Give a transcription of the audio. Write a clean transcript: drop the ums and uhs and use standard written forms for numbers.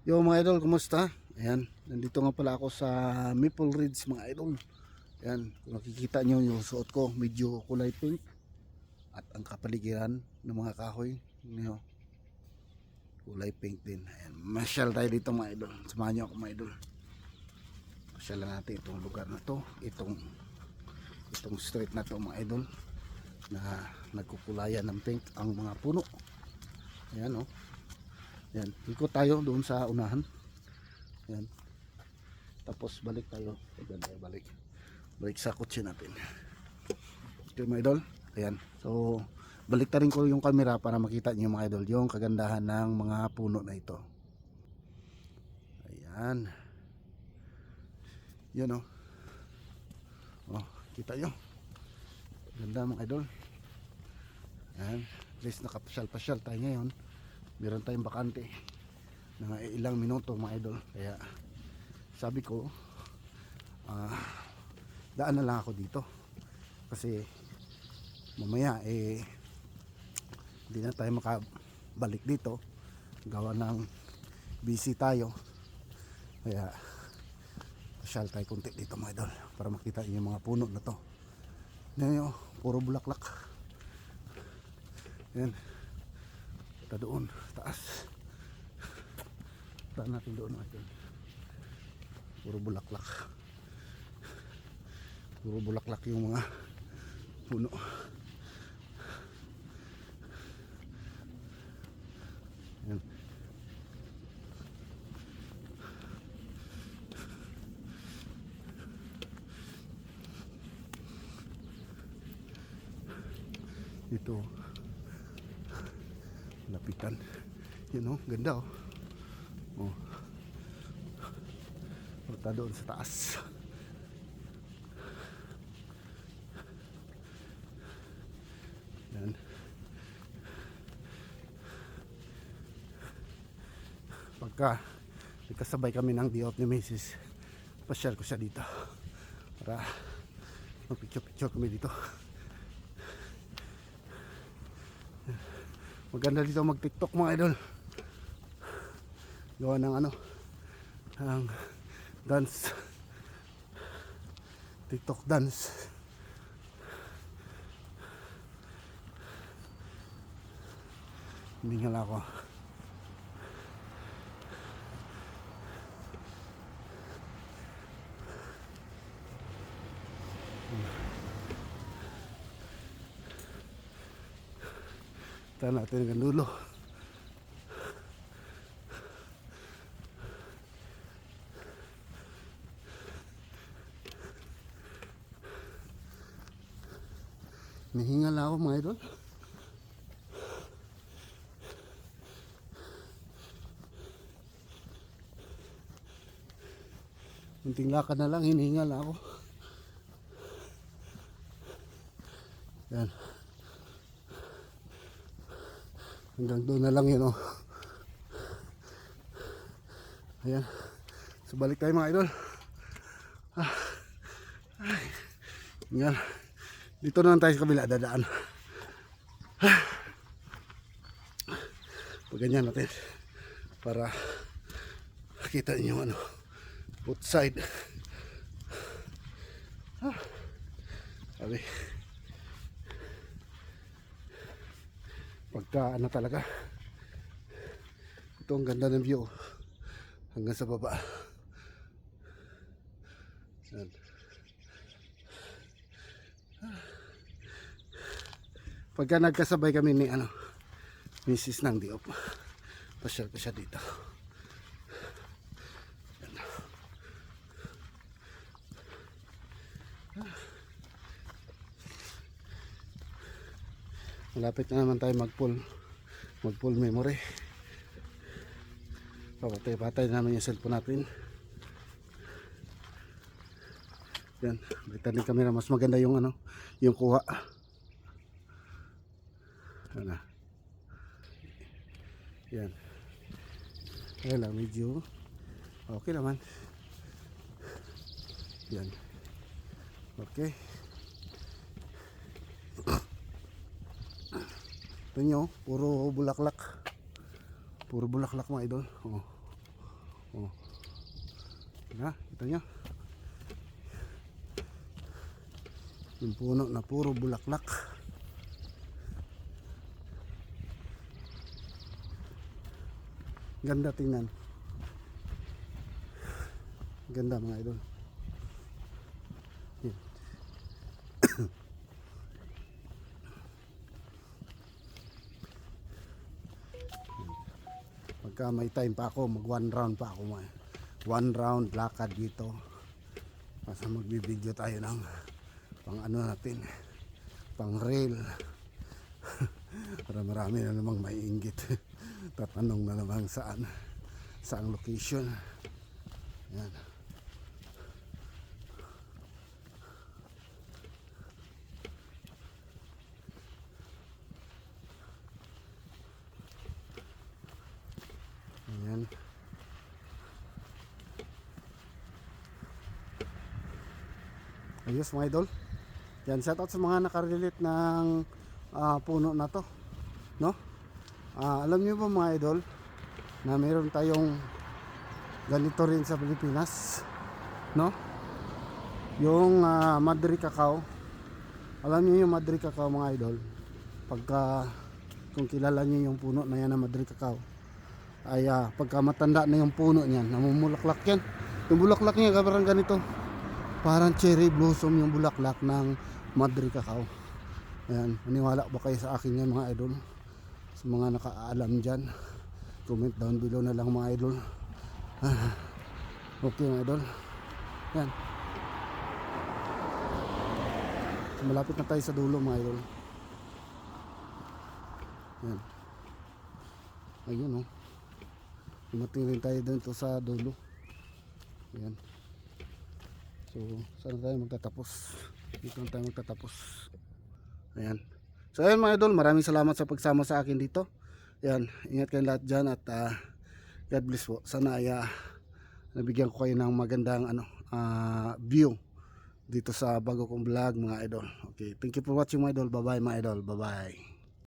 Yo mga idol, kumusta? Ayan, nandito nga pala ako sa Maple Ridge mga idol. Ayan, kung makikita nyo yung suot ko, medyo kulay pink. At ang kapaligiran ng mga kahoy nyo, kulay pink din. Ayan, masyal tayo dito mga idol. Samahan nyo ako mga idol. Masyal lang natin itong lugar na to. Itong street na to mga idol, na nagkukulayan ng pink ang mga puno. Ayan o. Ayan, ikot tayo doon sa unahan. Ayan. Tapos balik tayo. Ayan tayo balik. Balik sa kotse natin. Okay mga idol. Ayan. So, balik ta rin ko yung camera para makita niyo mga idol yung kagandahan ng mga puno na ito. Ayan. Yan o. Oh, kita nyo. Ganda mga idol. Ayan. At least nakapasyal-pasyal tayo ngayon. Meron tayong bakante na ilang minuto mga idol, kaya sabi ko daan na lang ako dito kasi mamaya hindi na tayo makabalik dito, gawa ng busy tayo, kaya pasyal tayo kunti dito mga idol para makita yung mga puno na to. Yan, puro bulaklak. Yan, kita doon taas, taan natin doon mga idol. Puro bulaklak yung mga puno. Yan. Ito lapitan. Yun o, ganda o. Oh. Punta doon sa taas. Yan. Pagka nagkasabay kami ng day off ni Mrs., pasyal ko siya dito para magpicture kami dito. Maganda dito mag TikTok mga idol, gawa ng ang dance, TikTok dance. Hiningal ako. Ito natin ang dulo. Nahingal ako mga idol. Kunting lakad na lang, hinihingal ako. Yan. Hanggang doon na lang yun, oh. Ayan. So balik tayo mga idol. Yan. Dito naman tayo sa kabila dadaan. Pag ganyan natin para makita niyo both side. Sabi, pagka talaga, ito ang ganda ng view hanggang sa baba. Yan. Pagka nagkasabay kami ni Mrs. ng Diop, pasyal ko siya dito. Yan. Malapit na naman tayo mag full memory. Papatay namin yung cellphone natin. Yan, balitan din kami na mas maganda yung yung kuha. Yan. Ayan lang, medyo okay naman. Yan. Okay. Ito nyo, puro bulaklak mga idol. Oh. Oh. Na, kita nyo. Yung puno na puro bulaklak. Ganda tingnan. Ganda mga idol. Yan. Pagka may time pa ako, mag 1 round pa ako. 1 round lakad dito. Basta magbibideo tayo ng pang ano natin, pang rail. Para marami na namang maiinggit. Tatanong na naman saang location. Yan. Ayan. Ayos mga idol. Yan, shoutout sa mga nakarelate ng puno na to, no? Alam niyo ba mga idol na meron tayong ganito rin sa Pilipinas, no? Yung Madri Cacao. Alam niyo yung Madri Cacao mga idol? Pagka kung kilala niyo yung puno na yan na Madri Cacao, ay pagka matanda na yung puno niyan, namumulaklak yan. Yung bulaklak niya parang ganito. Parang cherry blossom yung bulaklak ng Madri Cacao. Ayan, maniwala ba kayo sa akin yan mga idol? Sa mga nakaalam dyan, comment down below na lang mga idol. Okay mga idol. Yan. So, malapit na tayo sa dulo mga idol. Yan. Ayun oh. Dumating rin tayo dito sa dulo. Yan. So, saan tayo magtatapos? Dito tayo magtatapos. Ayan. So, ayan mga idol, maraming salamat sa pagsama sa akin dito. Ayan, ingat kayong lahat dyan at God bless po. Sana ay nabigyan ko kayo ng magandang view dito sa bago kong vlog mga idol. Okay, thank you for watching mga idol. Bye bye mga idol. Bye bye.